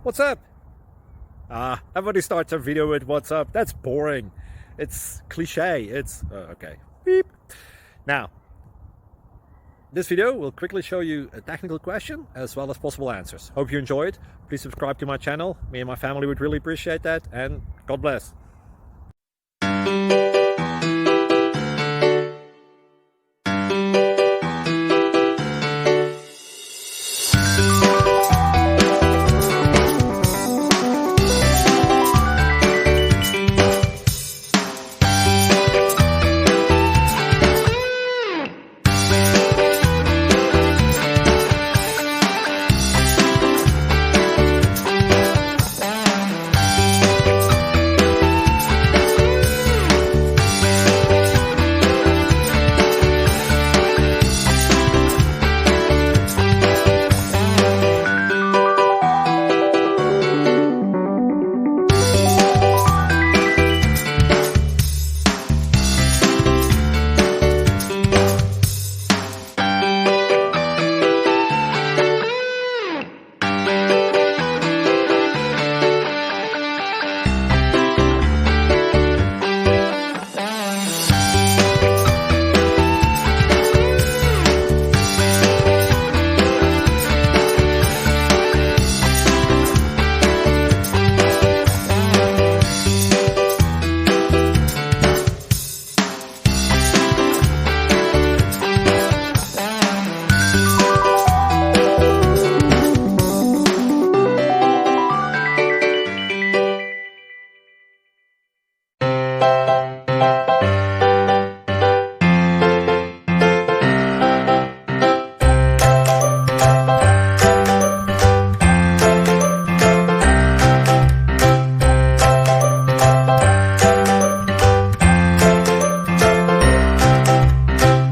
What's up? Everybody starts their video with what's up. That's boring. It's cliche. It's okay. Beep. Now, this video will quickly show you a technical question as well as possible answers. Hope you enjoyed. Please subscribe to my channel. Me and my family would really appreciate that, and God bless.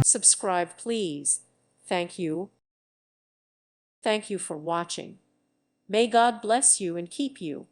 Subscribe, please. Thank you. Thank you for watching. May God bless you and keep you.